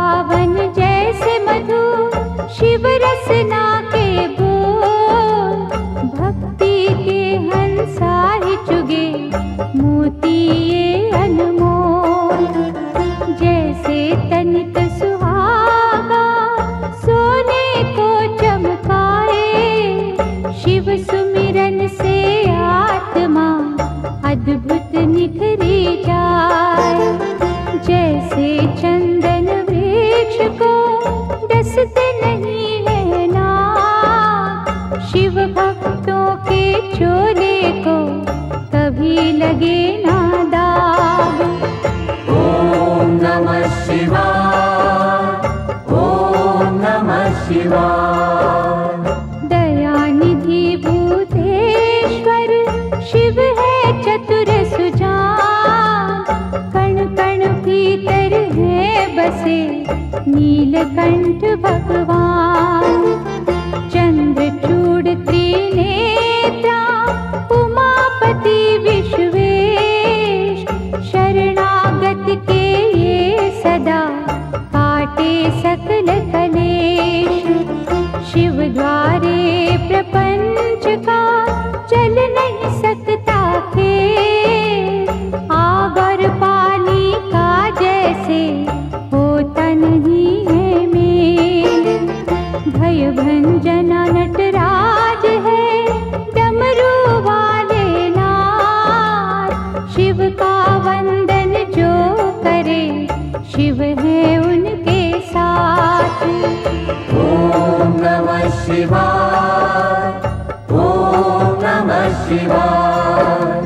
पावन जैसे मधु शिव रसना के बोल, भक्ति के हंसा ही चुगे मोती ये अनमोल। जैसे तनिक सुहागा सोने को चमकाए, शिव सुमिरन से आत्मा अद्भुत निखरी जाए। जैसे चंदन वृक्ष को डसते नहीं है नाग, शिव भक्तों के चोले को कभी लगे ना दाग। ओम नमः शिवाय, ओम नमः शिवाय। दयानिधि भूतेश्वर शिव है चतुर सुजान, कण कण भीतर है बसे नीलकंठ भगवान। चंद्रचूड़ त्रिनेत्रा उमापति विश्वेश, शरणागत के ये सदा काटे सकल कलेश। शिव द्वारे प्रपंच का चल नहीं सकता खेल, आग और पानी का जैसे होता नहीं है मेल। भय भंजना नटराज है डमरू वाले नाथ, शिव का वंदन जो करे शिव है उनके साथ। ओम नमः शिवाय, ओम नमः शिवाय।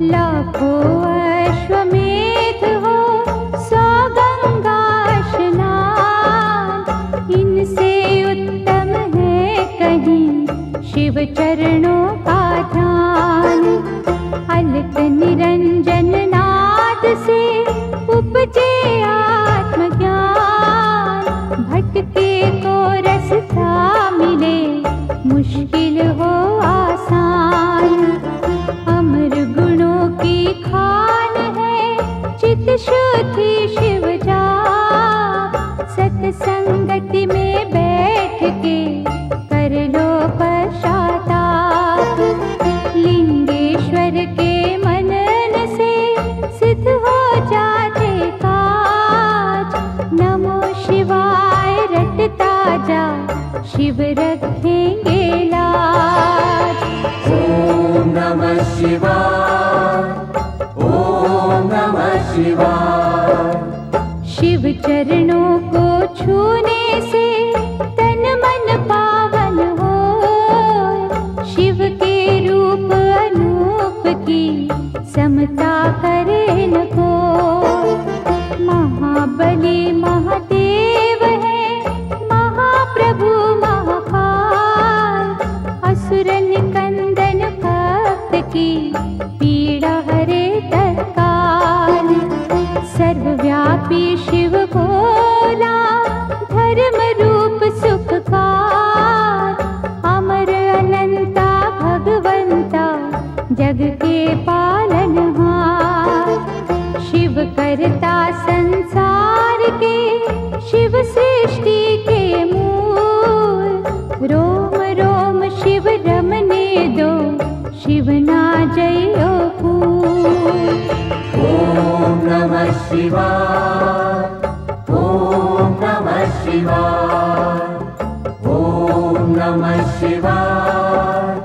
लाखों अश्वमेध हो 100 गंगा स्नान, इनसे उत्तम है कहीं शिव चरणों का ध्यान। अलक निरंजन नाद से उपजे आत्मज्ञान, भटके को रास्ता मिले मुश्किल हो आसान। अमर गुणों की खान है चित शुद्धि शिव जा, सत्संगति में बैठ के कर लो पश्चाताप। लिंगेश्वर के मनन से सिद्ध हो जाते काज, नमो शिवाय रटता जा शिव रखेंगे लाज। ओम नमः शिवाय, ओम नमः शिवाय। शिव चरणों को छूने से तन मन पावन हो, शिव के रूप अनूप की समता करे न कोई। महाबली महादेव है महाप्रभु महाकाल, असुर निकंदन भक्त की पीड़ा हरे तत्काल। सर्वव्यापी शिव भोला धर्म रूप सुखकार, अमर अनंता भगवंता जग के पालनहार। शिव करता संसार के शिव सृष्टि के मूल, रोम रोम शिव रमने दो शिव ना जयो फूल। ओम नमः शिवाय, ओम नमः शिवाय। ओम नमः शिवाय,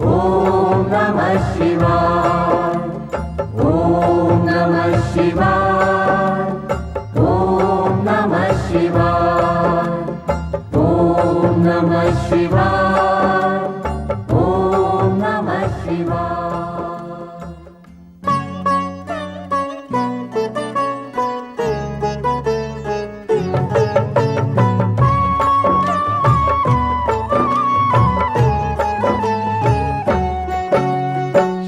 ओम नमः शिवाय। ओम नमः शिवाय, ओम नमः शिवाय। ओम नमः शिवाय, ओम नमः शिवाय।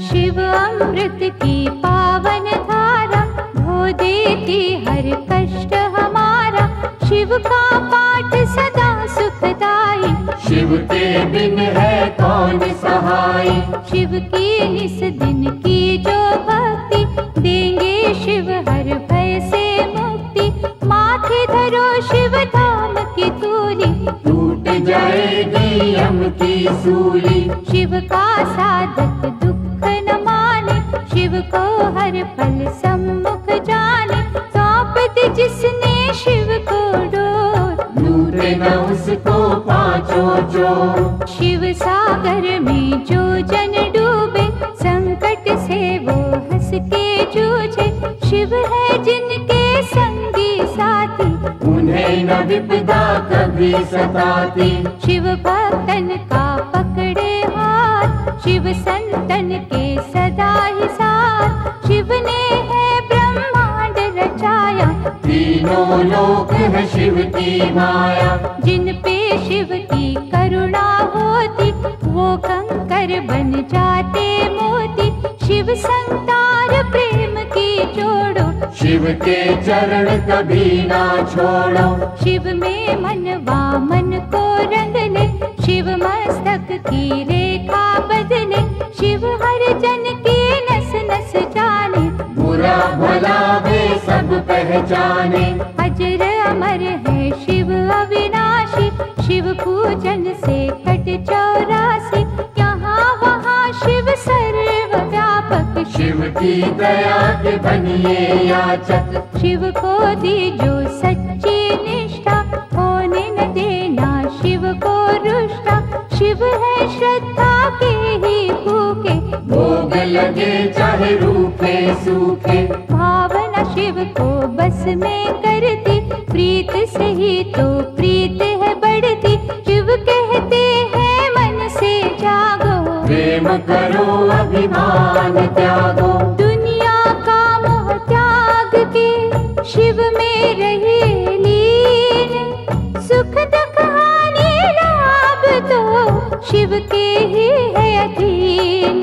शिव अमृत की पावन धारा धो देती हर कष्ट हमारा, शिव का पाठ सदा सुखदाई। शिव के बिन है कौन सहाय। शिव की निस दिन की जो भक्ति, देंगे शिव हर भय से मुक्ति। माथे धर करो शिव धाम की धूली, टूट जाएगी यम की सूली। शिव का साधक दुख न माने, शिव को हर पल सम्मुख जाने। सौंप दे जिसने शिव को डोर, लूटे न उसको पांचों चोर। शिव सागर में जो जन डूबे, संकट से वो हंस के जूझे। शिव है जिनके संगी साथी, उन्हें न विपदा कभी सताती। शिव भक्तन का पकड़े हाथ, शिव संतन के सदा ही साथ। शिव ने है ब्रह्मांड रचाया, तीनों लोक है शिव की माया। जिन पे शिव की करुणा होती, वो कंकर बन जाते मोती। शिव संतार प्रेम की जोड़ो, शिव के चरण कभी ना छोड़ो। शिव में मनवा मन को रंग ले, शिव मस्तक की रेखा बदले। शिव हर जन की नस नस जाने, बुरा भला वे सब पहचाने। अजर अमर है शिव अविनाशी, शिव पूजन से कट 84। यहाँ वहाँ शिव सर्वव्यापक, शिव की दया के बनिए याचक। शिव को दीजो सच्ची निष्ठा, होने न देना शिव को रुष्टा। शिव है श्रद्धा के ही भूखे, भोग लगे चाहे रूखे सूखे। भावना शिव को बस में करती, प्रीत से ही तो प्रीत है बढ़ती। शिव कहते हैं मन से जागो, प्रेम करो अभिमान त्यागो। दुनिया का मोह त्याग के शिव में रहे लीन। सुख दुख हानि लाभ तो शिव के ही है अधीन।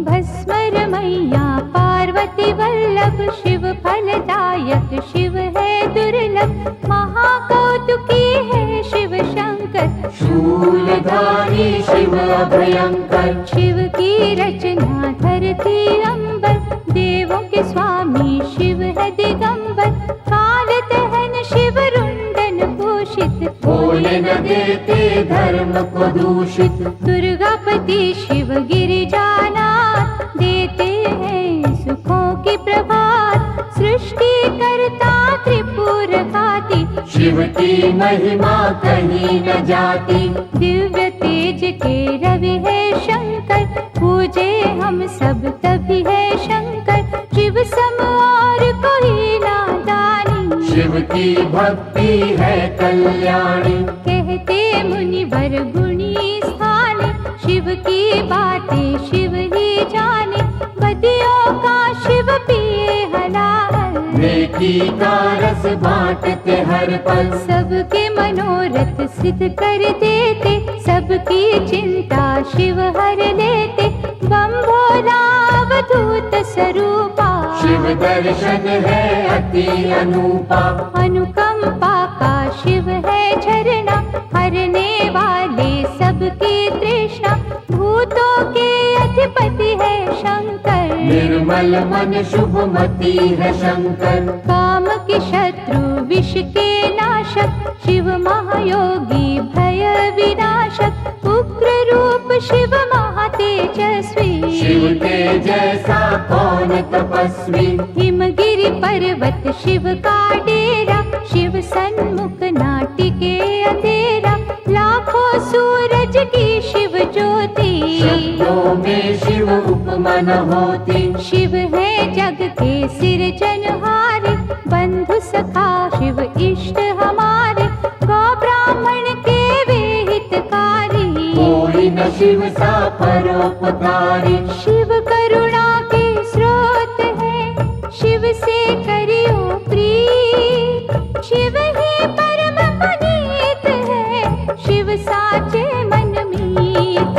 भस्मर मैया पार्वती वल्लभ, शिव फलदायक शिव है दुर्लभ। महाकौतुकी है शिव शंकर, शूलधारी शिव अभयंकर। शिव की रचना धरती अंबर, देवों के स्वामी शिव है दिगंबर। काल दहन शिव रुंडन भूषित, होने न देते धर्म को दूषित। दुर्गापति शिव गिरिजानाथ, देते हैं सुखों की प्रभात। सृष्टि करता त्रिपुर घाती, शिव की महिमा कहीं न जाती। दिव्य तेज के रवि है शंकर, पूजे हम सब तभी है शंकर। शिव सम और कोई नादानी, शिव की भक्ति है कल्याणी। कहते मुनिवर गुणी स्थाने, शिव की बातें शिव ही जाने। बदियों का शिव पिए हलाल, नेकी का रस बांटते हर पल। सबके मनोरथ सिद्ध कर देते, सबकी चिंता शिव हर लेते। बम भोला अवधूत स्वरूपा, शिव दर्शन है अति अनूपा। अनुकंपा का शिव है झरना, हरने वाले सबकी तृष्णा। भूतों के अधिपति है शंकर, निर्मल मन शुभमती है शंकर। काम के शत्रु विष के नाशक, शिव महायोगी भय विनाशक। उग्र रूप शिव महातेजस्वी, शिव के जैसा कौन तपस्वी। हिमगिरि पर्वत शिव का डेरा, शिव सन्मुख नाटिके अंधेरा। लाखों सूरज की शिव ज्योति, शब्दों में शिव उपमा न होती। शिव है जग के सिरजनहारे, बंधु सखा शिव इष्ट हमारे। गौ ब्राह्मण के वे हितकारी, कोई न शिव सा परोपकारी। शिव करुणा के स्रोत है, शिव से करियो प्रीत। शिव ही परम पुनीत है, शिव साचे मन मीत।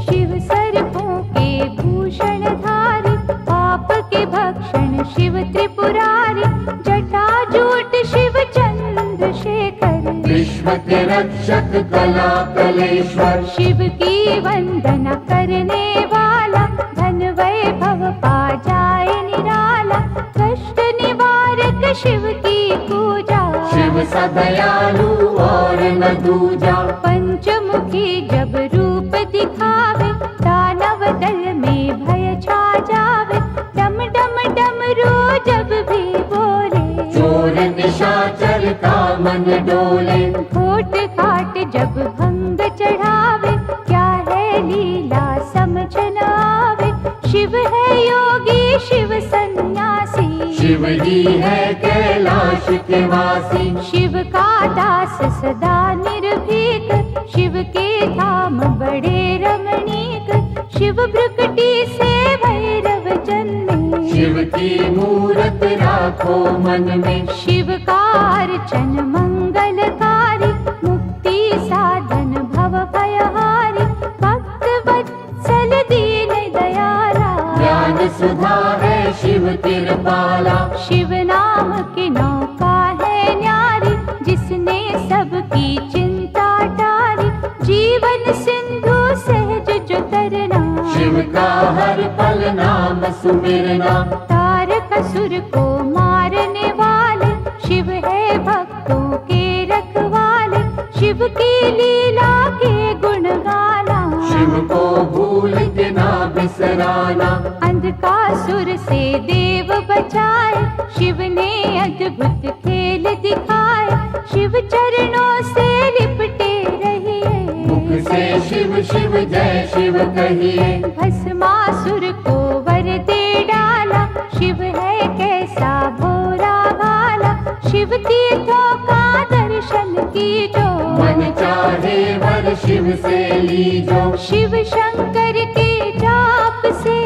शिव सर्पों के भूषण धारी, पाप के भक्षण शिव त्रिपुरारी। जटाजूट शिव चंद्रशेखर, विश्व के रक्षक कला कलेश्वर। शिव की वंदना करने वाला, धन वैभव पा जाए निराला। कष्ट निवारक शिव की पूजा, शिव राम सा दयालु और न दूजा। पंचमुखी जब रूप दिखावे, दानव दल में भय छा जावे। डम डम डमरू जब भी बोले, चोर निशाचर का मन डोले। घोट घाट जब भंग चढ़ावे, क्या है लीला समझ न आवे। शिव है योगी शिव सन्यासी, शिव ही है कैलाश के वासी। शिव का दास सदा निर्भीक, शिव के धाम बड़े रमणीक। शिव भ्रुकुटी से भैरव जन्मे, शिव की मूरत राखो मन में। शिव का अर्चन मंगलकारी, मुक्ति साधन भव भयहारी। भक्त वत्सल दीन दयाला, ज्ञान सुधा है शिव कृपाला। शिव नाम की नौका है न्यारी, जिसने सबकी चिंता टारी। जीवन सिंधु सहज जो तरना, शिव का हर पल नाम सुमिरना। तारक असुर को मारने वाले, शिव है भक्तों के रखवाले। शिव की लीला के गुण गाना, शिव को भूल के ना बिसराना। अंधकासुर से देव बचाए, शिव ने अद्भुत खेल दिखाए। शिव चरणों से लिपटे रहिए, मुख से शिव शिव जय शिव कहिए। भस्मासुर को वर दे डाला, शिव है कैसा भोला भाला। शिव तीर्थों का दर्शन कीजो, मन चाहे वर शिव से लीजो। शिव शंकर के जाप से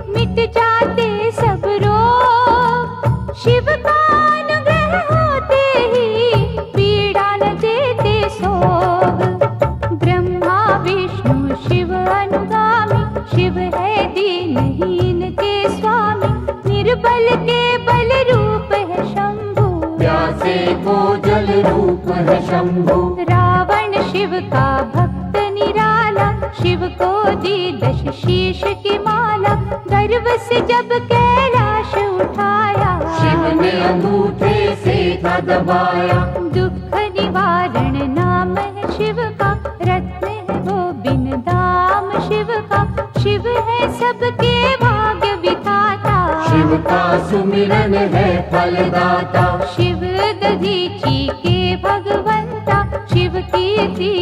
मिट जाते सब रोग। शिव का अनुग्रह होते ही पीड़ा न देते सोग। ब्रह्मा विष्णु शिव अनुगामी, शिव है दीनहीन के स्वामी। निर्बल के बल रूप है शंभु, प्यासे को जल रूप है शंभु। रावण शिव का भक्त निराला, शिव को दी 10 शीश की माला। गर्व से जब कैलाश उठाया, शिव ने अंगूठे से था दबाया। दुख निवारण नाम है शिव का, रत्न है वो बिन दाम शिव का। शिव है सबके भाग्य विधाता, शिव का सुमिरन है फलदाता। शिव दधीची के भगवंता, शिव कीर्ति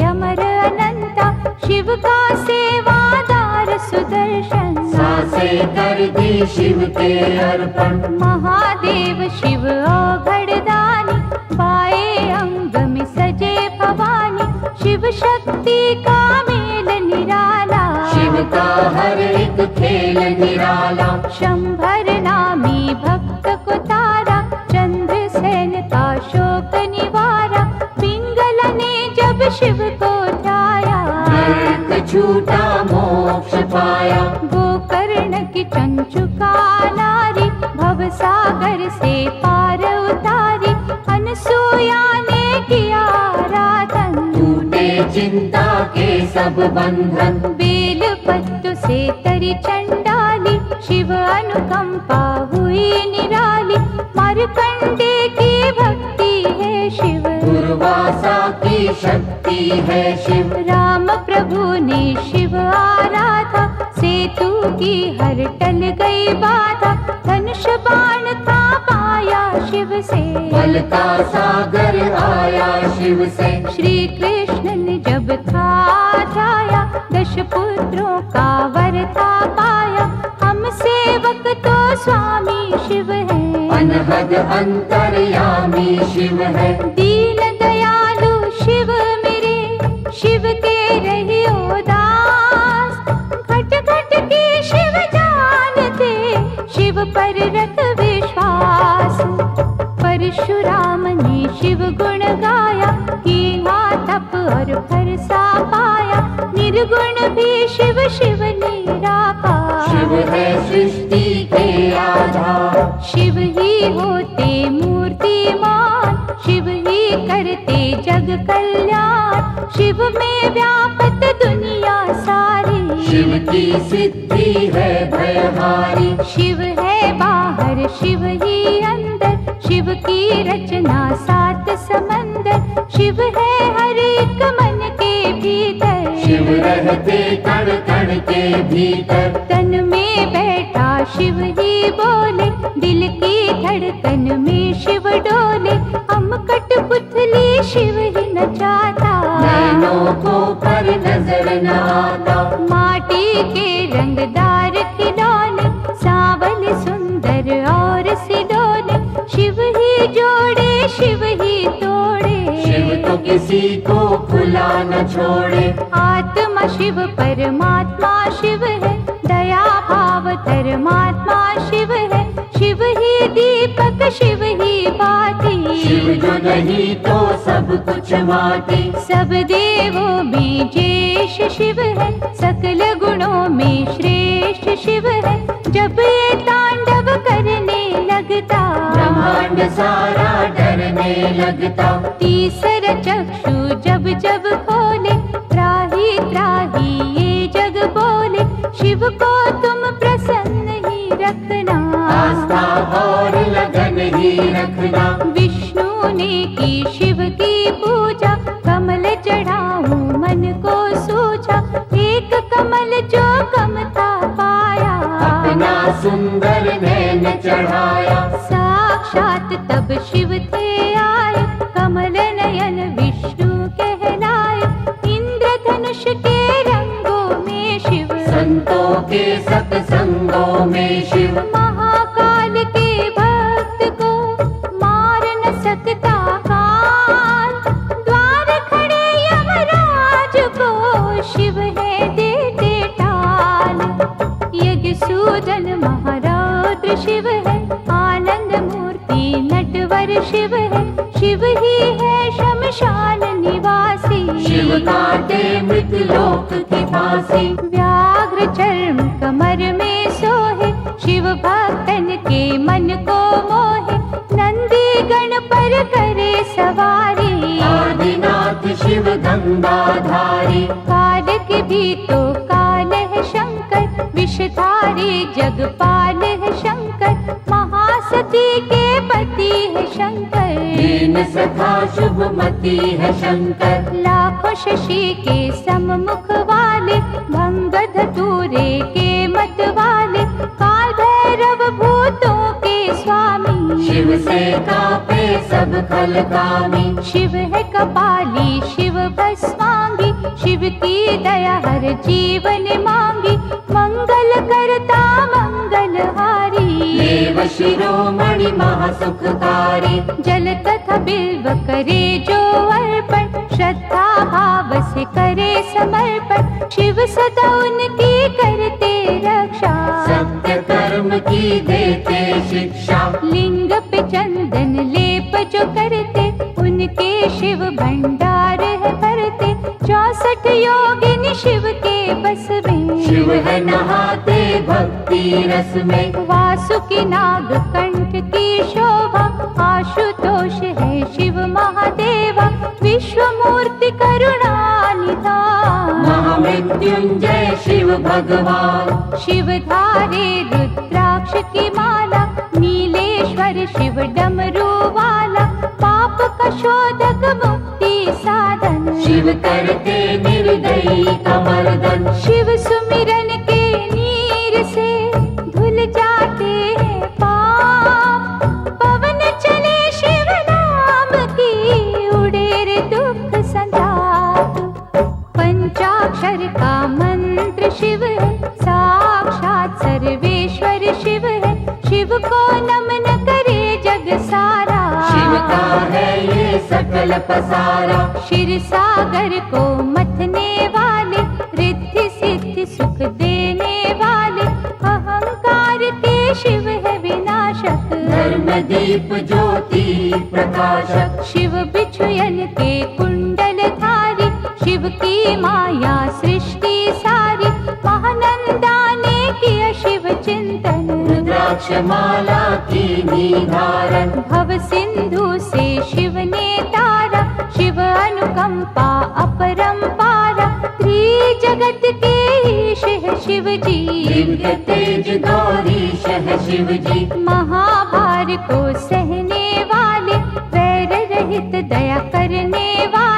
अमर अनंता। शिव का सेवादार सुदर्शन, सांसे कर दी शिव के अर्पण। महादेव शिव औघड़दानी, बाएं अंग में सजे भवानी। शिव शक्ति का मेल निराला, शिव का हर एक खेल निराला। शंभर नामी भक्त को तारा, चंद्रसेन का शोक निवारा। पिंगला ने जब शिव को ध्याया, नरक छूटा मोक्ष पाया। गोकर्ण की चंचुका नारी, भवसागर से पार उतारी। अनसुया ने किया आराधन, टूटे चिंता के सब बंधन। बेल पत्तों से तरी चंडाली, शिव अनुकंपा हुई निराली। मार्कंडे की भक्ति है शिव, दुर्वासा की शक्ति है शिव। राम प्रभु ने शिव आराधा, सेतु की हर टल गई बाधा। धनुष बाण था पाया शिव से, बल का सागर आया शिव से। श्री कृष्ण ने जब था जाया, 10 पुत्रों का वर था पाया। हम सेवक तो स्वामी शिव है, अनहद अंतर्यामी शिव है। दीन दयालु शिव मेरे, शिव के रहियो दास। घट घट के शिव जानते, शिव पर रख विश्वास। परशुराम ने शिव गुण गाया, कीना तप और फरसा पाया। निर्गुण भी शिव शिव निराकार, शिव है सृष्टि के आधार। शिव ही होते मूर्तिमान, शिव ही करते जग कल्याण। शिव में व्यापत दुनिया सारी, शिव की सिद्धि है भयहारी। शिव है बाहर शिव ही अंदर, शिव की रचना 7 शिव है हर एक मन के भीतर, शिव रहते कण कण के भीतर। तन में बैठा शिव ही बोले, दिल की धड़कन में शिव डोले। हम कठपुतली शिव ही नचाता, नैनों को पर नजर न आता। माटी के रंगदार खिलौने, सांवल सुंदर और सिडोले। शिव ही जोड़े शिव ही तोड़े, शिव तो किसी को खुला न छोड़े। आत्मा शिव परमात्मा शिव है, दया भाव धर्मात्मा शिव है। शिव ही दीपक शिव ही बाती, शिव जो नहीं तो सब कुछ माटी। सब देवों में ज्येष्ठ शिव है, सकल गुणों में श्रेष्ठ शिव है। जब ये तांडव करने लगता, ब्रह्मांड सारा डरने लगता। तीसरा चक्षु जब जब खोले, त्राही त्राही ये जग बोले। शिव को तुम प्रसन्न ही रखना, आस्था और लगन ही रखना। विष्णु ने की शिव की पूजा, कमल चढ़ाऊं मन को सूझा। एक कमल जो कमता पाया, अपना सुंदर नैन चढ़ाया। साक्षात तब शिव थे आए, कमल नयन विष्णु कहलाए। इंद्रधनुष के रंगों में शिव, संतों के सत्संगों में शिव। महाकाल के भक्त को मार न सकता काल, द्वार खड़े यमराज को शिव है देते टाल। यज्ञ सूदन महारौद्र शिव है, आनंद मूर्ति नटवर शिव है। शिव ही है शमशान निवासी, शिव काटे मृत लोक की फांसी। व्याघ्र चर्म कमर में सोहे, शिव भक्तन के मन को मोहे। नंदी गण पर करे सवारी, आदिनाथ शिव गंगाधारी। काल के भी तो काल है शंकर, विषधारी जगपाल है शंकर। महासती के पति है शंकर, दीन सखा शुभमती है शंकर। लाखों शशि के सम्मुख वाले, भंग धतूरे के मत वाले। काल भैरव भूतों के स्वामी, शिव से कापे सब खलकामी। शिव है कपाली शिव भस्मांगी, शिव की दया हर जीवन मांगी। मंगल करता मंगलहारी, देव शिरोमणि महासुखकारी। जल तथा बिल्व करे जो अर्पण, श्रद्धा भाव से करे समर्पण। शिव सदा उनकी करते रक्षा, सत्य कर्म की देते शिक्षा। लिंग पे चंदन लेप जो करते, उनके शिव भंडार है भरते। 64 योगिनी शिव के बस में, शिव है नहाते भक्ति रस में। वासुकी नाग कंठ की शोभा, आशुतोष है शिव महादेवा। विश्व मूर्ति करुणा निधान, महामृत्युंजय शिव भगवान। शिव धारे रुद्राक्ष की माला, नीलेश्वर शिव डमरू वाला। पाप का शोधक मुक्ति साधन, शिव करते निर्दयी कमर्दन। शिव सुमिरन के नीर से धुल जाते हैं पाप। पवन चले शिव नाम की, उड़े रे दुख संताप। पंचाक्षर का मंत्र शिव है, साक्षात सर्वेश्वर शिव है। शिव को नमन करे जग सारा, शिव का है ये सकल पसारा। क्षीर सागर को मथने वाले, रिद्धि सिद्धि सुख देने वाले। अहंकार के शिव है विनाशक, धर्म दीप ज्योति प्रकाशक। शिव बिछुयन के कुंडल धारी, शिव की माया सृष्टि सारी। महानंदा ने किया शिव चिंतन, रुद्राक्ष माला की निधारण। भव सिंधु से शिव ने तारा, शिव अनुकंपा अपरंपारा। त्रिजगत के ईश है शिव जी, दिव्य तेज गौरीश है शिव जी। महाभार को सहने वाले, वैर रहित दया करने वाले।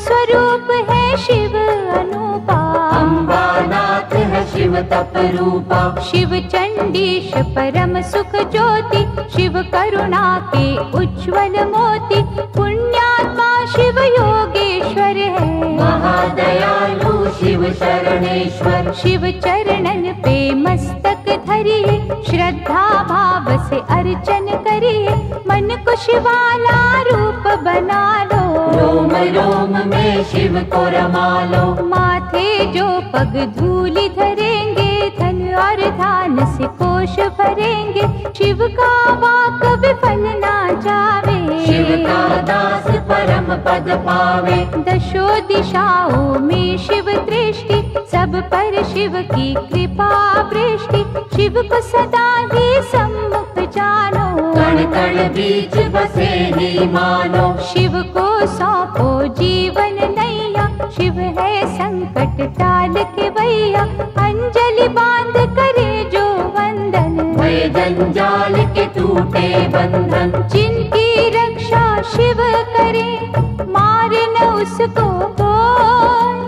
स्वरूप है शिव अनूपा। अम्बानाथ है शिव तप रूपा। शिव चंडीश परम सुख ज्योति, शिव करुणा के उज्ज्वल मोती। पुण्यात्मा शिव योगेश्वर है, महादयालु शिव शरणेश्वर। शिव चरणन पे मस्तक धरिए, श्रद्धा भाव से अर्चन करिए। मन को शिवाला रूप बना लो, रोम रोम में शिव को रमा लो। माथे जो पग धूलि धरेंगे, धन और धान से कोश भरेंगे। शिव का वाक विफल ना जावे, शिव का दास परम पद पावे। दशो दिशाओं में शिव दृष्टि, सब पर शिव की कृपा वृष्टि। शिव को सदा ही सम्मुख जानो, कण कण बीच बसे ही मानो। शिव को सौंपो जीवन नैया, शिव है संकट टाल के भैया। अंजलि बांध करे जो वंदन, भय जंजाल के टूटे बंधन। जिनकी रक्षा शिव करे, मारे न उसको कोई।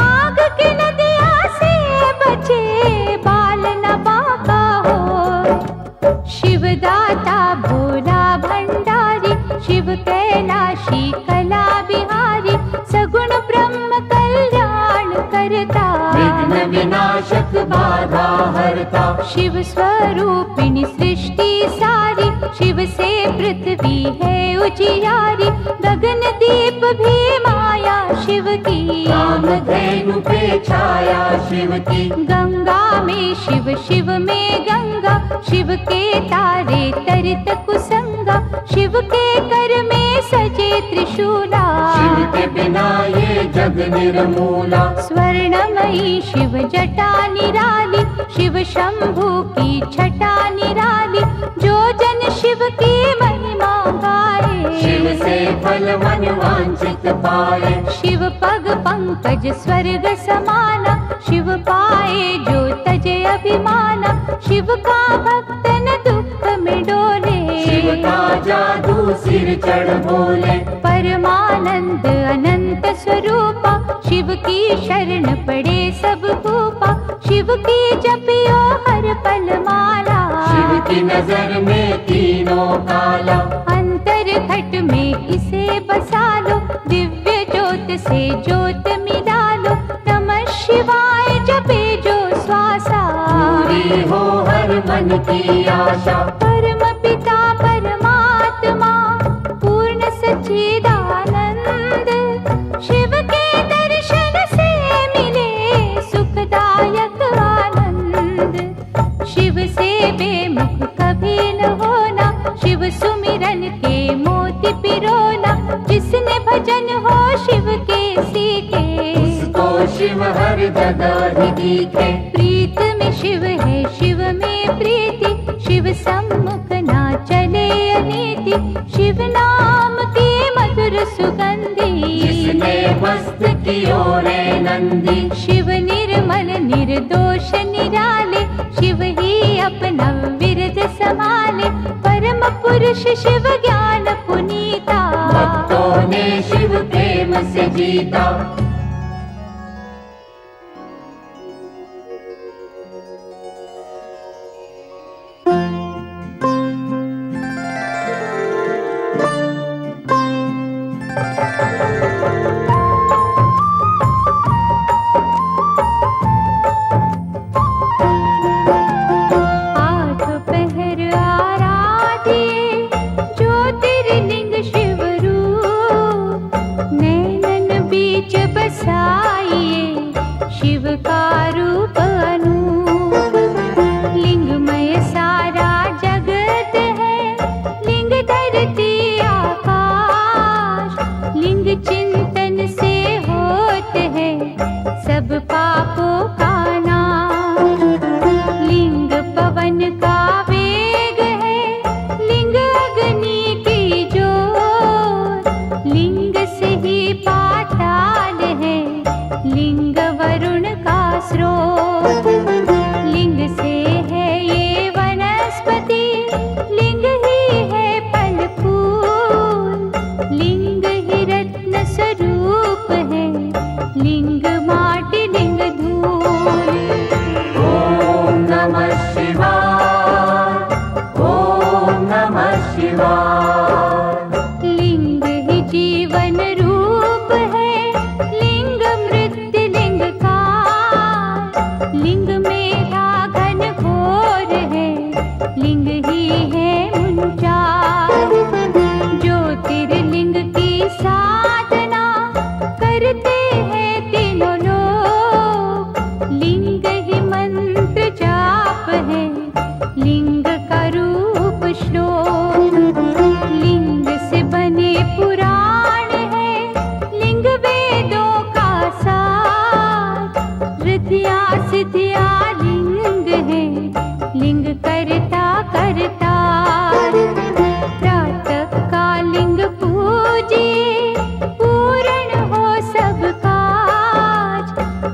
आग की नदिया से बचे, बाल न बाका हो। शिव दाता भोला भंडारी, शिव कैलाशी कला बिहारी। सगुण ब्रह्म कल्याण करता, विघ्न विनाशक बाधा हरता। शिव स्वरूपिणी सृष्टि सारी, शिव से पृथ्वी है उजियारी। गगन दीप भी माया शिव की, कामधेनु पे छाया शिव की। गंगा में शिव, शिव में गंगा। शिव के तारे तरित कुसंगा, शिव के कर में सजे त्रिशूला। शिव के बिना ये जग निर्मूला। स्वर्णमयी शिव जटा निराली, शिव शंभु की छटा निराली। जो जन शिव की महिमा गाए, शिव से फल मन वांछित पाए। शिव पग पंकज स्वर्ग समाना, शिव पाए जो तजे अभिमाना। शिव का भक्त न दुख में डोले, शिव का जादू सिर चढ़ बोले। परमानंद अनंत स्वरूपा, शिव की शरण पड़े सब भूपा। शिव की जपियो हर पल माला, शिव की नजर में तीनों काला। अंतर घट में इसे बसा लो, दिव्य ज्योत से ज्योत मिला लो। नमः शिवाय जपे जो श्वासा, पूरी हो हर मन की आशा। परम पिता परमात्मा पूर्ण सच्चिदानंद। शिव के दर्शन से मिले सुखदायक आनंद। शिव से बेमुख कभी न होना, शिव सुमिरन के मोती पिरोना। जिसने भजन हो शिव के सीखे, उसको शिव हर जगह ही दिखे। प्रीत में शिव है शिव में प्रीति, शिव सम्मुख ना चले अनीति। शिव नाम की मधुर सुगंधी, जिसने मस्त कियो रे नंदी। शिव निर्मल निर्दोष निराले, शिव ही अपना विरद संभाले। परम पुरुष शिव ज्ञान पुनीता, भक्तों ने शिव प्रेम से जीता।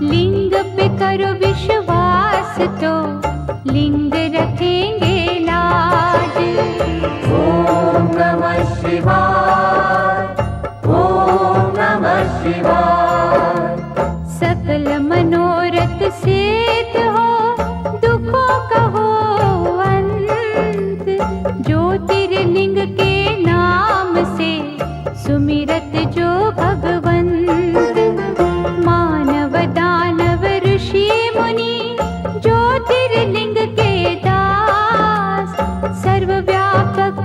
लिंग पे करो विश्वास तो लिंग रखेंगे लाज। ओम नमः शिवाय, ओम नमः शिवाय। सकल मनोरथ सिद्ध हो, दुखों का हो अंत। ज्योतिर्लिंग के नाम से सुमिरत जो भगवंत। मानव दानव ऋषि मुनि ज्योतिर्लिंग के दास। सर्वव्यापक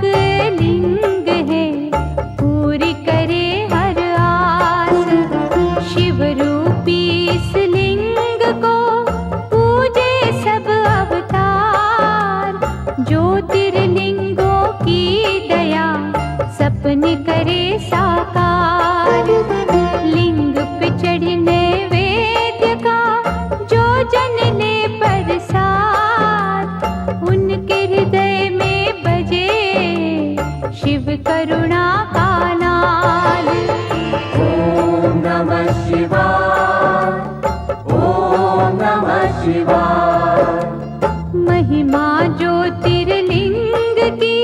लिंग है, पूरी करे हर आस। शिव रूपी इस लिंग को पूजे सब अवतार। ज्योतिर्लिंगों की दया सपने करे साकार। लिंग पे चढ़ने वेद्य का जो जन ले प्रसाद। उनके हृदय में बजे शिव करुणा का नाद। ओम नमः शिवाय, ओम नमः शिवाय। महिमा ज्योतिर्लिंग की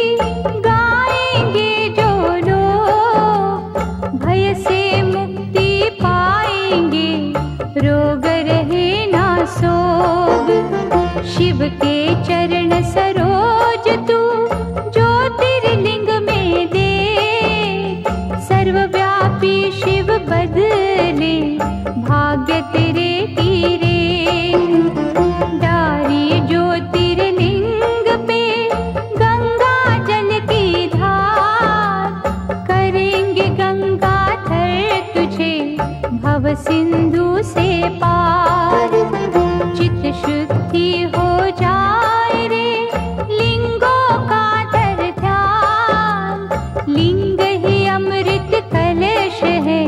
गाएंगे जो लोग। भय से मुक्ति पाएंगे, रोग रहे ना सोग। शिव के चरण सरोज तू ज्योतिर्लिंग में दे। सर्वव्यापी शिव बदले भाग्य तेरे तीरे। डारी ज्योतिर्लिंग पे गंगा जल की धार। करेंगे गंगाधर तुझे भव सिंधु से पार। चित शुद्धि हो जाए रे लिंगों का धर ध्यान। लिंग ही अमृत कलश है,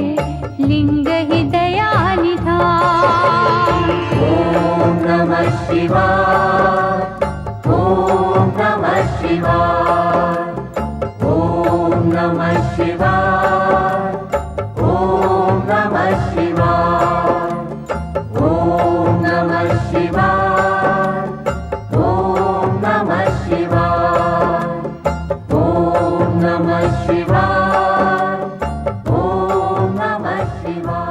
लिंग ही दया निधान। ओम नमः शिवाय, ओम नमः शिवाय। ओम नमः शिवाय, ओम नमः शिवाय। ओम नमः शिवाय, ओम नमः शिवाय। ओम नमः शिवाय, ओम नमः शिवाय।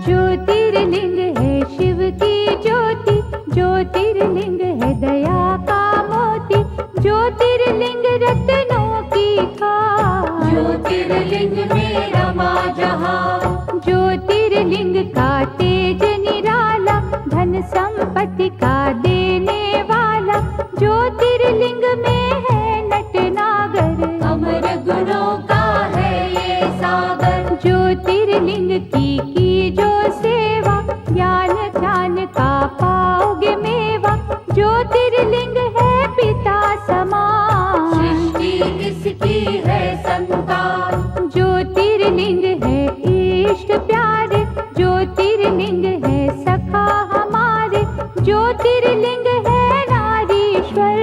ज्योतिर्लिंग है शिव की ज्योति। ज्योतिर्लिंग है दया का मोती। ज्योतिर्लिंग रत्नों की खान। ज्योतिर्लिंग में रमा जहाँ। ज्योतिर्लिंग का तेज निराला, धन संपत्ति का देने वाला। ज्योतिर्लिंग में है नटनागर, अमर गुणों का है ये सागर। ज्योतिर्लिंग की जो सेवा, ज्ञान ध्यान का पाओगे मेवा। ज्योतिर्लिंग है पिता समान, सृष्टि इसकी है संतान। ज्योतिर्लिंग है इष्ट प्यारे। ज्योतिर्लिंग है सखा हमारे। ज्योतिर्लिंग है नारीश्वर।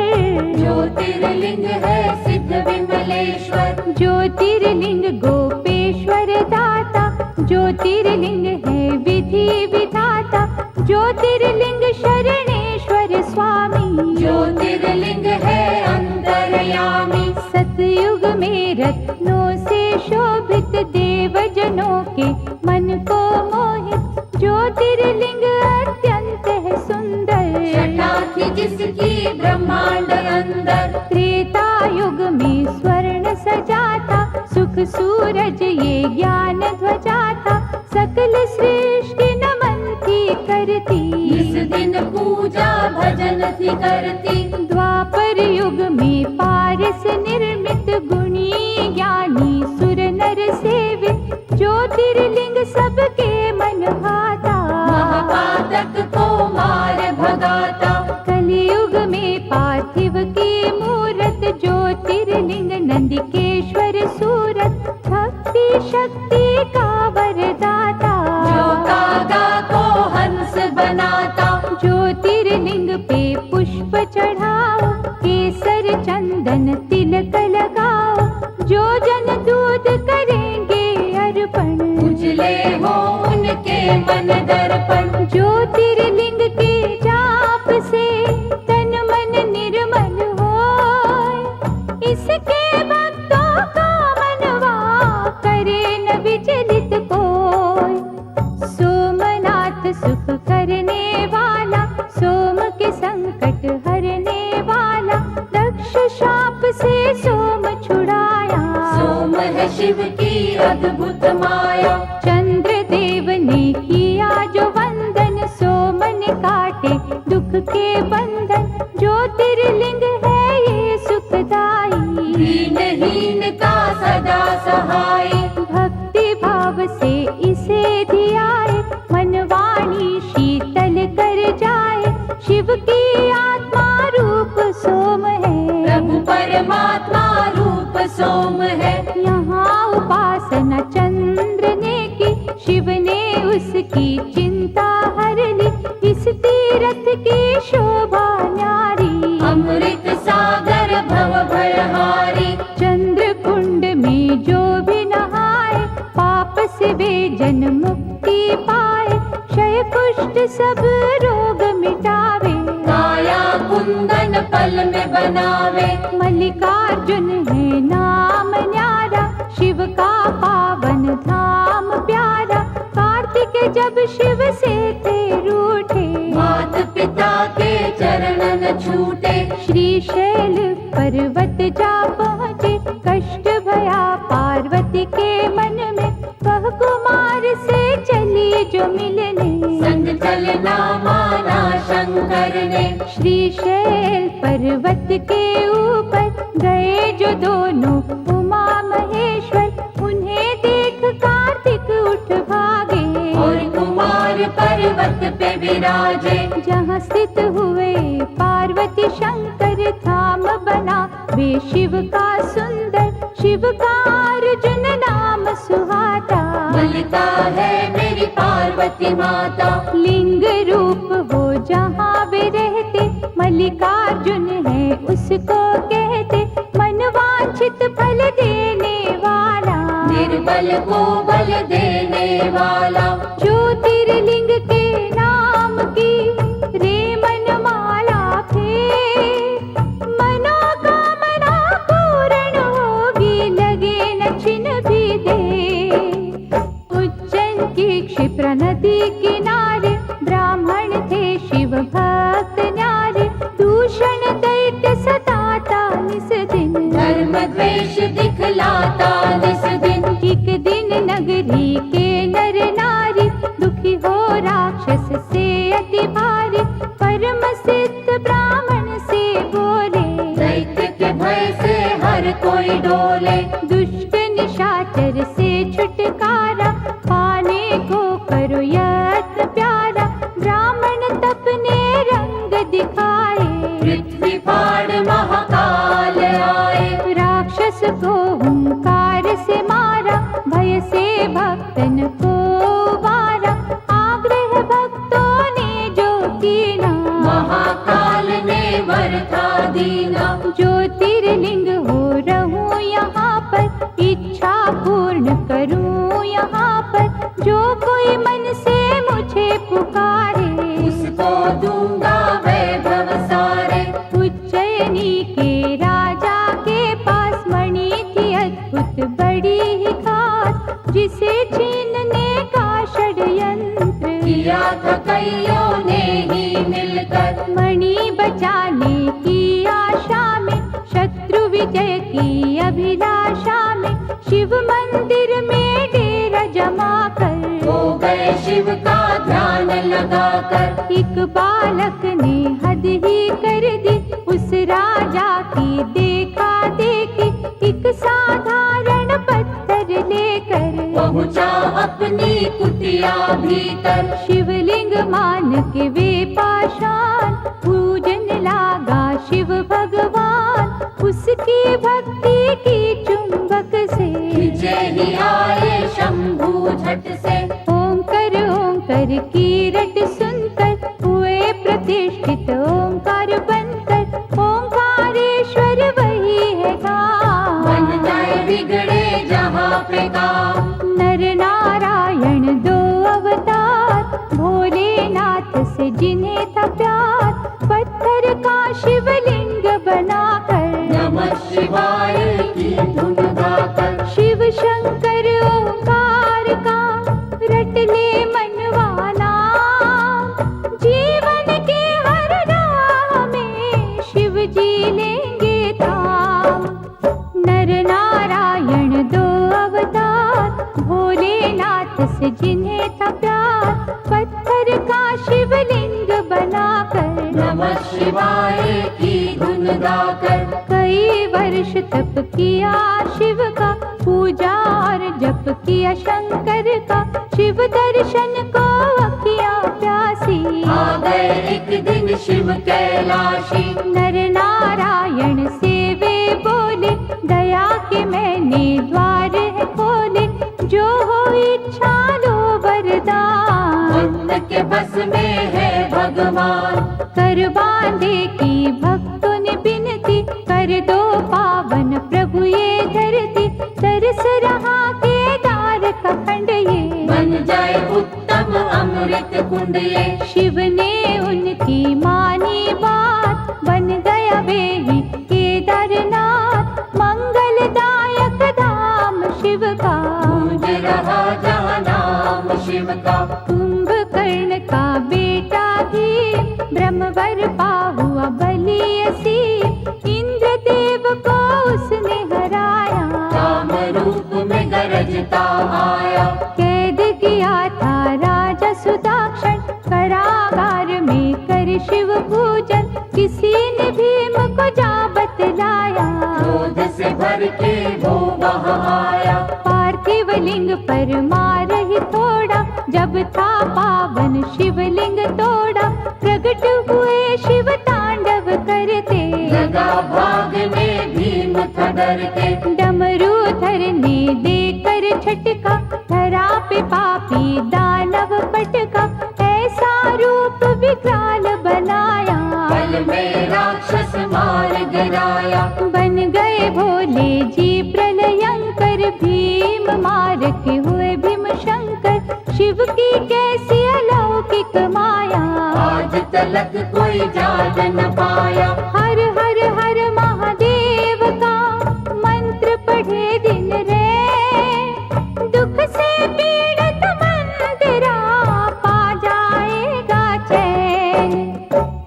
ज्योतिर्लिंग है सिद्ध विमलेश्वर। ज्योतिर्लिंग गोपेश्वर दाता। ज्योतिर्लिंग है विधि विधाता। ज्योतिर्लिंग शरणेश्वर स्वामी। ज्योतिर्लिंग है अंतर्यामी। सतयुग में रत्नों से शोभित, देवजनों के मन को मोहित। ज्योतिर्लिंग अत्यंत है सुंदर, छटा थी जिसकी ब्रह्मांड अंदर। त्रेता युग में स्वर्ण सजा था, सुख सूरज ये ज्ञान ध्वजा था। सकल सृष्टि नमन थी करती, इस दिन पूजा भजन थी करती। द्वापर युग में पारस निर्मित, गुणी ज्ञानी सुर नर सेवित। ज्योतिर्लिंग सबके मन भाता, महापातक को मार भगाता। कलियुग में पार्थिव की मूरत, ज्योतिर्लिंग नंदिकेश्वर सूरत। भक्ति शक्ति का वरदाता, जो कागा को हंस बना उजले हो उनके मन दर्पण। ज्योतिर्लिंग के जाप से तन मन निर्मल होय, इसके भक्तों का मनवा करे न विचलित कोय। सोमनाथ सुख करने वाला, सोम के संकट हरने वाला, दक्ष शाप से सोम छुड़ाया। सोम है शिव की अद्भुत माया। चंद्रदेव ने किया जो वंदन, सोम ने काटे दुख के बंधन। ज्योतिर्लिंग है ये सुखदाई, दीनहीन का सदा सहाय। भक्ति भाव से इसे धियाए, मनवाणी शीतल कर जाए। शिव की आत्मा रूप सोम है, प्रभु परमात्मा रूप सोम है। यहाँ उपासना चंद्र ने की, शिव ने उसकी चिंता हर ली। इस तीरथ की शोभा न्यारी, अमृत सागर भव भयहारी। चंद्र कुंड में जो भी नहाए, पाप से वे जन मुक्ति पाए। क्षय कुष्ठ सब रोग मिटावे, काया कुंदन पल में बनावे। मल्लिकार्जुन है नाम न्यारा, शिव का पावन धाम प्यारा। कार्तिक जब शिव से थे रूठे, मात पिता के चरण न छूटे। श्रीशैल पर्वत जा पहुँचे, कष्ट भया पार्वती के मन में। वह कुमार से चली जो मिलने, संग चलना माना शंकर ने। श्रीशैल पर्वत के ऊपर गए जो दोनों उमा महेश्वर। उन्हें देख कार्तिक उठ भागे, और कुमार पर्वत पे विराजे। जहाँ स्थित हुए पार्वती शंकर, धाम बना वे शिव का सुंदर। शिव का अर्जुन नाम सुहाता, मलिका है मेरी पार्वती माता। लिंग रूप हो जहाँ वे रहते, मल्लिकार्जुन है उसको कहते। मनवांछित फल देने वाला, निर्बल को बल देने वाला। ज्योतिर्लिंग के नाम की रे मनमाला फेर, मनोकामना पूर्ण होगी, लगे न छिन भी दे। उज्जैन की क्षिप्रा नदी किनारे, ब्राह्मण थे शिव भक्त न्यारे। दूषण दैत्य सताता निस दिन, धर्म द्वेष दिखलाता निस दिन। एक दिन नगरी के नर नारी, दुखी हो राक्षस से अति भारी। परम सिद्ध ब्राह्मण से बोले, दैत्य के भय से हर कोई डोले। दुष्ट निशाचर से छुटकारा, पाने को करो यत्न प्यारा। ब्राह्मण तपने रंग दिखाए, पृथ्वी फाड़ महाकाल आए। राक्षस को हुंकार से मारा, भय से भक्तन को वारा। आग्रह भक्तों ने जो कीना, महाकाल ने वर था दीना। ज्योतिर्लिंग हो रहूं यहाँ पर, इच्छा पूर्ण करूं यहाँ पर। जो कोई मन से मुझे पुकारे, उसको दूंगा वैभव सारे। उज्जैनी के राजा के पास मणि थी अद्भुत बड़ी ही खास, जिसे छीनने का षड्यंत्र किया था कईयों ने ही मिलकर। मणि बचाने की आशा में, शत्रु विजय की अभिलाषा में। शिव मंदिर में डेरा जमा कर, हो गए शिव का ध्यान लगाकर। एक बालक ने हद ही कर दी, उस राजा की देखा देखी। एक साधारण पत्थर लेकर पहुँचा अपनी कुटिया भीतर। शिवलिंग मान के वे पाषाण, पूजन लागा शिव भगवान। उसकी भक्ति की चुंबक से विजय ही आए शंभू झट से। ओंकार ओंकार की रट सुनकर, हुए प्रतिष्ठित ओंकार बनकर। ओंकारेश्वर वही है बन गाँव, जाए बिगड़े जहाँ पे काम। नर नारायण नाथ से जिन्हें था प्यार, पत्थर का शिवलिंग बनाकर नमः शिवाय की धुन गाकर कई वर्ष तप किया शिव का, पूजा और जप किया शंकर का, शिव दर्शन को अखियां प्यासी। आ गए एक दिन शिव कैलाशी, नर नारायण से वे बोले, दया के मैंने द्वार है खोले, जो हो इच्छा लो वरदान। भक्त के बस में है भगवान, कर बांधे की भक्तों ने बिनती, कर दो पावन प्रभु ये धरती, तरस रहा केदार का खंड ये, बन जाए उत्तम अमृत कुंड ये। शिव ने उनकी मानी बात, बन गया वे ही केदारनाथ, मंगलदायक धाम शिव का, गूंज रहा जहाँ नाम शिव का। कुंभकर्ण का बेटा भी ब्रह्मवर पा हुआ बलि असीम, इंद्रदेव को उसने हराया, काम रूप में गरजता आया। कैद किया था राजा सुदाक्षण, कारागार में कर शिव पूजन, किसी ने भीम को जा बतलाया, क्रोध से भर के वो वहाँ आया। पार्थिव लिंग पर मार ही थोड़ा, जब था पावन शिवलिंग तोड़ा, प्रकट हुए शिव तांडव करते, लगा भागने भीम था डरते। डमरूधर ने देकर झटका, धरा पे पापी दानव पटका, ऐसा रूप विकराल बनाया, पल में राक्षस मार गिराया। बन गए भोले जी प्रलयंकर, भीम मार के हुए भीम शंकर, शिव की कैसी अलौकिक माया, आज तलक कोई जान न पाया। हर हर हर महादेव का मंत्र पढ़े दिन रे, दुख से पीड़ित मंदिरा पा जाएगा चैन।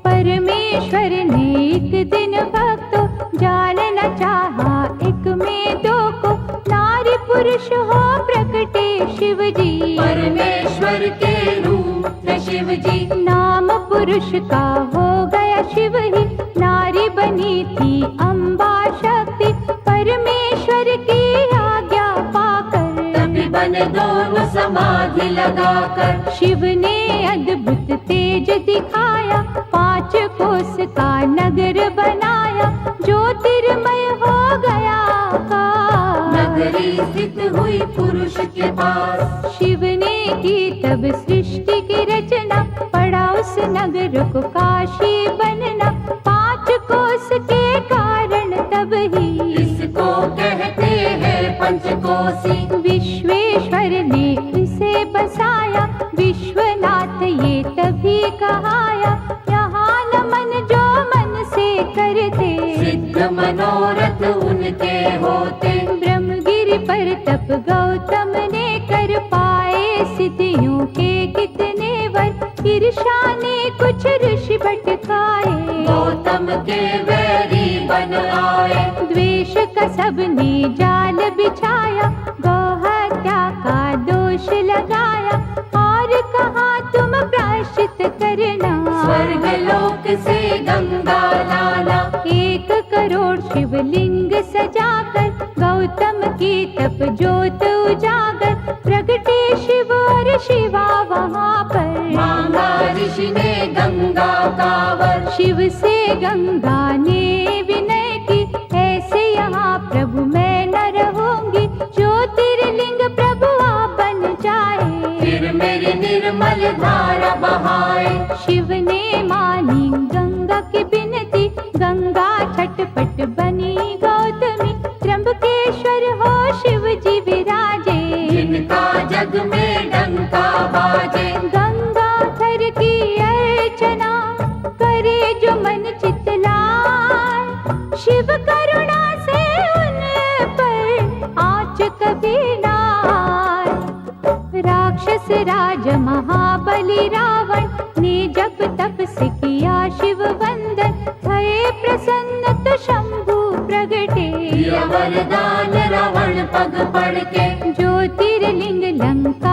परमेश्वर ने एक दिन भक्तों जान न चाहा, एक में दो को, नारी पुरुष हो प्रकटे शिव जी, परमेश्वर के रूप थे शिव जी। नाम पुरुष का हो गया शिव ही, नारी बनी थी अम्बा शक्ति, परमेश्वर की आज्ञा पाकर तभी बने दोनों समाधि लगाकर। शिव ने अद्भुत तेज दिखाया, 5 कोस का नगर बनाया, ज्योतिर्मय हो गया आकाश। नगरी स्थित हुई पुरुष के पास, शिव ने की तब सृष्टि की रचना, पड़ा उस नगर को काशी बनना, 5 कोस के कारण तब ही इसको कहते हैं पंचकोसी। विश्वेश्वर ने इसे बसाया, विश्वनाथ ये तभी कहाया, यहाँ नमन जो मन से करते, सिद्ध मनोरथ उनके होते। ब्रह्मगिरि पर तप गौतम ने कर पाए, सिद्धियों के कितने वर, ईर्षा ने कुछ ऋषि भटकाए, गौतम के वैरी बन आए। द्वेष का सबने जाल बिछाया, गौ हत्या का दोष लगाया, और कहा तुम प्रायश्चित करना, स्वर्ग लोक से गंगा लाना। 1 करोड़ शिवलिंग सजाकर, गौतम की तप ज्योत उजागर, प्रगटे शिव और शिवा वहाँ पर, मांगा ऋषि ने गंगा का वर। शिव से गंगा ने विनय की, ऐसे यहाँ प्रभु मैं न रहूंगी, ज्योतिर्लिंग प्रभु आप बन जाए, फिर मेरी निर्मल धारा बहाए। शिव ने मानी गंगा की बिनती, गंगा छटपट बनी गौतमी, त्र्यंबकेश्वर हो शिव जी विराजे, जिनका जग में डंका बाजे। गंगाधर की अर्चना करे जो मन चितलाए, शिव करुणा से उन पर आँच कभी ना आए। राक्षस राज महाबली रावण ने जब तप से किया शिव वंदन, भये प्रसन्न तो शंभु प्रगटे, दिया वरदान रावण पग पड़ के, ज्योतिर्लिंग लंका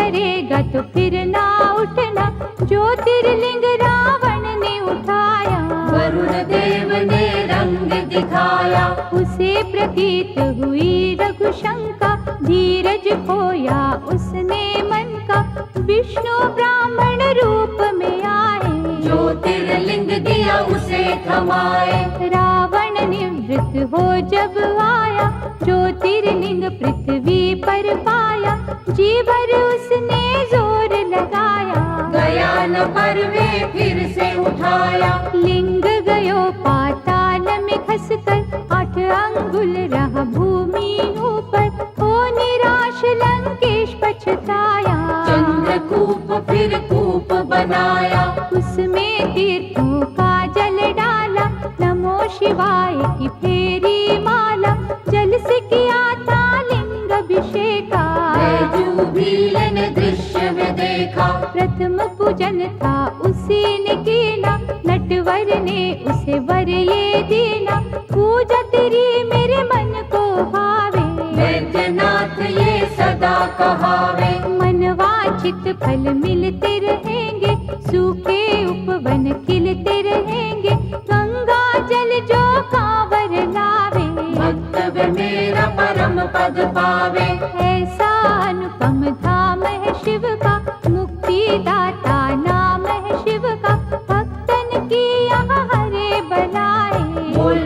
करेगा तो फिर ना उठना, ज्योतिर्लिंग रावण ने उठाया। वरुण देव ने रंग दिखाया, उसे प्रतीत हुई रघुशंका, धीरज खोया उसने मन का, विष्णु ब्राह्मण रूप में आए। ज्योतिर्लिंग दिया उसे थमाए, रावण निवृत्त हो जब आया, ज्योतिर्लिंग पृथ्वी पर पाया, जी भर उसने जोर लगाया। गया न पर वे फिर से उठाया, लिंग गयो पाताल में खसकर, 8 अंगुल रहा भूमि ऊपर, हो निराश लंकेश पछताया। चंद्रकूप फिर कूप बनाया, उसमें तीर्थों का जल डाला, नमो शिवाय की फेरी माला, जल से किया था लिंग अभिषेका। बैजूबील ने दृश्य में देखा, प्रथम पूजन था उसी ने कीना, नटवर ने उसे वर ये दीना, पूजा तेरी मेरे मन को भावे। वैद्यनाथ ये सदा कहावे, मनवांछित फल मिलते रहेंगे, सूखे उपवन खिलते रहेंगे, गंगा जल जो कांवर लावे। भक्त मेरा परम पद पावे, ऐसा अनुपम धाम है शिव का, मुक्तिदाता नाम है शिव का, भक्तन की यहाँ हरे बनाए। बोल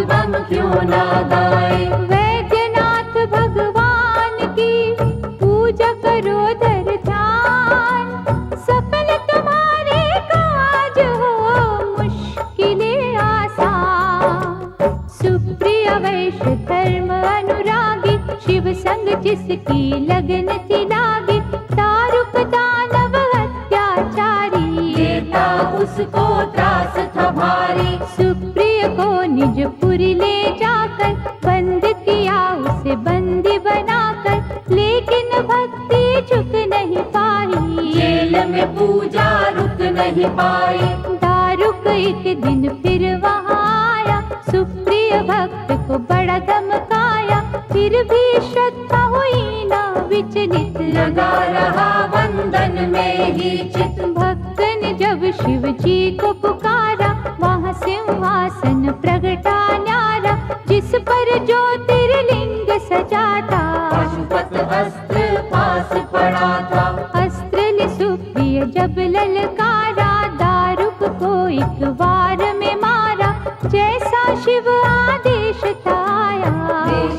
बम क्यों ना गाए, वैद्यनाथ भगवान की पूजा करो धर ध्यान, सफल तुम्हारे काज हो मुश्किलें आसान। सुप्रिय वैश्य धर्म अनुरागी, शिव संग जिसकी लगन थी लागी, दारुक दानव अत्याचारी, देता उसको त्रास था भारी। सुप्रिय को निज पुरी ले जाकर, बंद किया उसे बंदी बनाकर, लेकिन भक्ति झुक नहीं पाई, जेल में पूजा रुक नहीं पाई। दारुक एक दिन फिर वहाँ आया, सुप्रिय भक्त को बड़ा धमकाया, फिर भी श्रद्धा हुई ना विचलित, लगा रहा वंदन में ही चित। भक्त ने जब शिव जी को पुकारा, वहाँ सिंहासन प्रगटा न्यारा, जिस पर ज्योतिर्लिंग सजा था। पशुपत अस्त्र पास पड़ा था, अस्त्र ले सुप्रिय जब ललकारा, दारुक को एक वार में मारा, जैसा शिव आदेश था आया।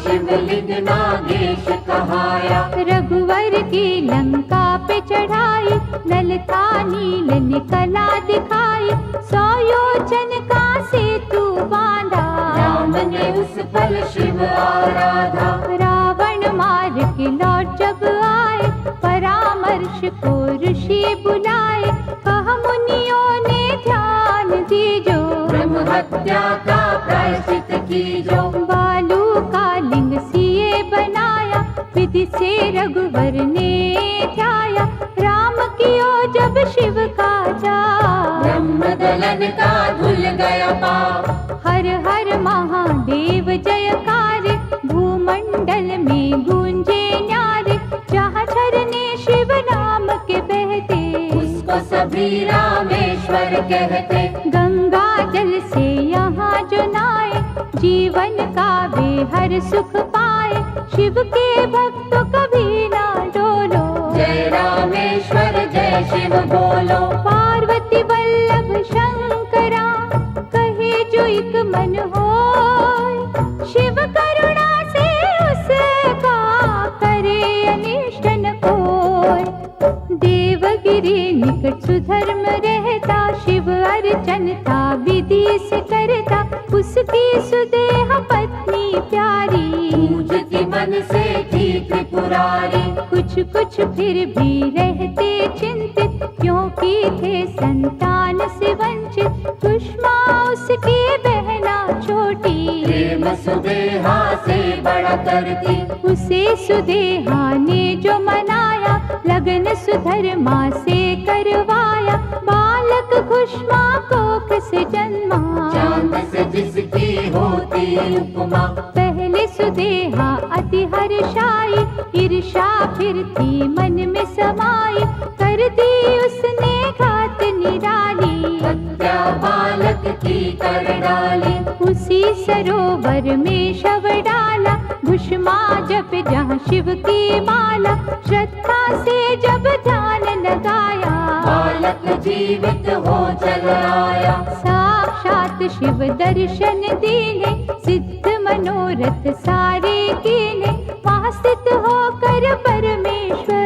शिवलिंग नागेश कहाया, रघुवर की लंका पे चढ़ाई, ललता नील ने कला दिखाई, 100 योजन का सेतु बांधा, राम ने उस पल शिव आराधा। रावण मार के लौट जब आए, परामर्श को ऋषि बुलाए, कहा मुनियों ने ध्यान दीजो, ब्रह्म हत्या का प्रायश्चित कीजो। बालू का लिंग सिए बनाया, विधि से रघुवर ने ध्याया, राम कियो जब शिव का जा, ब्रह्म दलन का धुल गया पाप। हर हर महादेव जयकार, भूमंडल में गूंजे न्यारे, जहाँ झरने शिव नाम के बहते, उसको सभी रामेश्वर कहते। गंगा जल से यहाँ जो नाए, जीवन का वे हर सुख पाए, शिव के भक्तों कभी ना डोलो, जय रामेश्वर जय शिव बोलो। पार्वती वल्लभ शंकरा, कहे जो एक मन होय, शिव करुणा से उसका करे अनिष्ट न कोय। देवगिरी निकट सुधर्म रहता, शिव अर्चन था विधि से करता, उसकी सुदेह पत्नी प्यारी, पूजती मन से थी त्रिपुरारी। कुछ कुछ फिर भी रहते चिंतित, क्योंकि थे संतान से वंचित, कुष्मा उसकी बहना छोटी, प्रेम सुदेहा से बड़ा करती। उसे सुदेहा ने जो मनाया, लगन सुधर्मा से करवाया, बालक कुष्मा कोख से जन्मा, चांद से जिसकी होती उपमा। पहले सुदेहा अति हर्षाई, ईर्षा फिर थी मन में कर दी उसने घात निराली, हत्या बालक की कर डाली। उसी सरोवर में शव डाला, भुष्मा जप जहाँ शिव की माला, श्रद्धा से जब ध्यान लगाया, बालक जीवित हो चल आया। साक्षात शिव दर्शन दीने, सिद्ध मनोरथ सारे कीने, वहाँ स्थित होकर परमेश्वर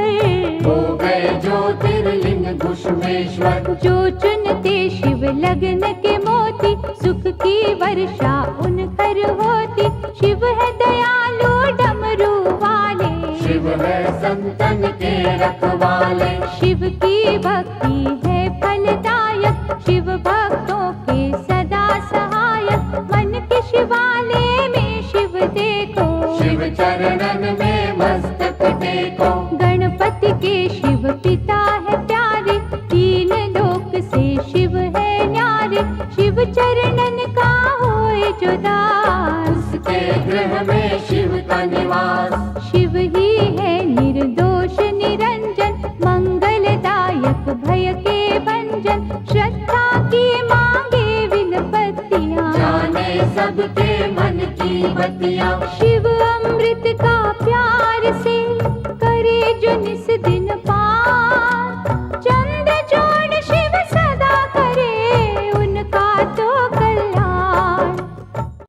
हो गए ज्योतिर्लिंग घुष्मेश्वर। जो चुनते शिव लगन के मोती, सुख की वर्षा उन घर होती। शिव है दयालु डमरू वाले, शिव है संतन के रखवाले। शिव की भक्ति है फलदायक, शिव भक्तों के सदा सहायक। मन के शिवालय में शिव देखो, शिव चरणन में मस्तक टेको। गणपति के शिव पिता है प्यारे, तीन लोक से शिव है न्यारे। शिव चरणन का होए जो दास, उसके गृह में शिव का निवास। शिव ही है निर्दोष निरंजन, मंगलदायक भय के भंजन। श्रद्धा की मांगे विनपतियाँ, जाने सबके मन की बतिया।